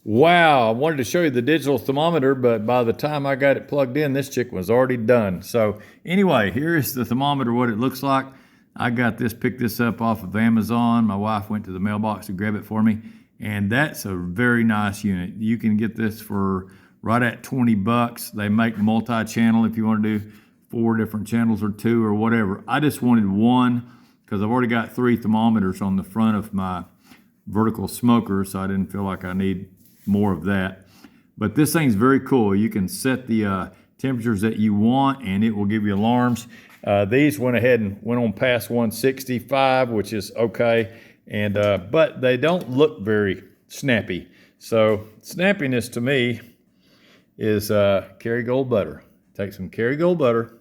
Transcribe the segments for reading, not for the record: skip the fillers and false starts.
Wow, I wanted to show you the digital thermometer, but by the time I got it plugged in, this chicken was already done. So anyway, here's the thermometer, what it looks like. I got this, picked this up off of Amazon. My wife went to the mailbox to grab it for me, and that's a very nice unit. You can get this for right at 20 bucks. They make multi-channel if you want to do 4 different channels or 2 or whatever. I just wanted one because I've already got 3 thermometers on the front of my vertical smoker, so I didn't feel like I need more of that. But this thing's very cool. You can set the temperatures that you want and it will give you alarms. These went ahead and went on past 165, which is okay, and but they don't look very snappy. So snappiness to me is Kerrygold butter. Take some Kerrygold butter.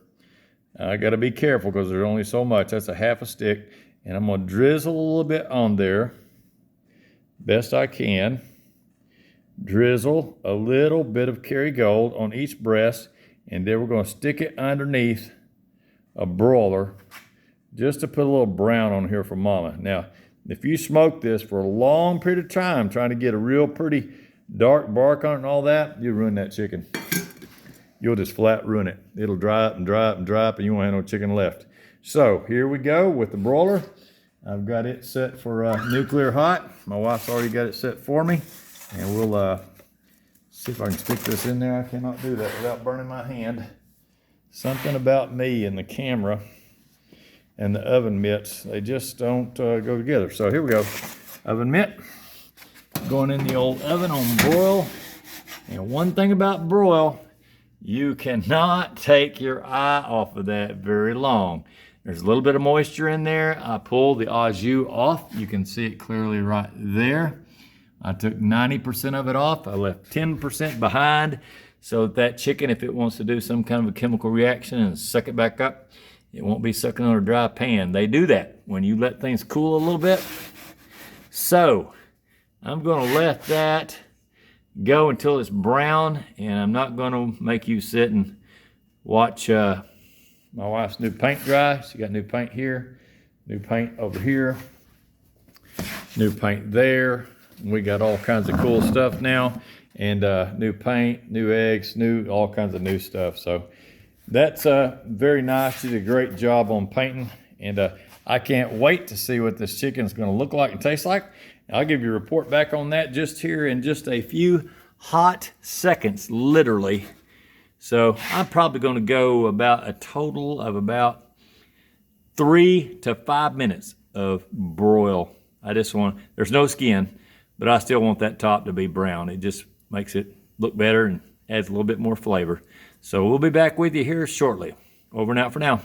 I got to be careful because there's only so much. That's a half a stick, and I'm going to drizzle a little bit on there best I can. Drizzle a little bit of Kerrygold on each breast, and then we're going to stick it underneath a broiler just to put a little brown on here for mama. Now, if you smoke this for a long period of time, trying to get a real pretty dark bark on it and all that, you'll ruin that chicken. You'll just flat ruin it. It'll dry up and dry up and dry up, and you won't have no chicken left. So here we go with the broiler. I've got it set for nuclear hot. My wife's already got it set for me. And we'll see if I can stick this in there. I cannot do that without burning my hand. Something about me and the camera and the oven mitts, they just don't go together. So here we go. Oven mitt going in the old oven on broil. And one thing about broil, you cannot take your eye off of that very long. There's a little bit of moisture in there. I pulled the au jus off. You can see it clearly right there. I took 90% of it off. I left 10% behind so that chicken, if it wants to do some kind of a chemical reaction and suck it back up, it won't be sucking on a dry pan. They do that when you let things cool a little bit. So I'm gonna let that go until it's brown, and I'm not gonna make you sit and watch my wife's new paint dry. She got new paint here, new paint over here, new paint there. We got all kinds of cool stuff now, and new paint, new eggs, all kinds of new stuff. So that's very nice. She did a great job on painting, and I can't wait to see what this chicken is going to look like and taste like. I'll give you a report back on that just here in just a few hot seconds, literally. So I'm probably going to go about a total of about 3 to 5 minutes of broil. I just want, there's no skin, but I still want that top to be brown. It just makes it look better and adds a little bit more flavor. So we'll be back with you here shortly. Over and out for now.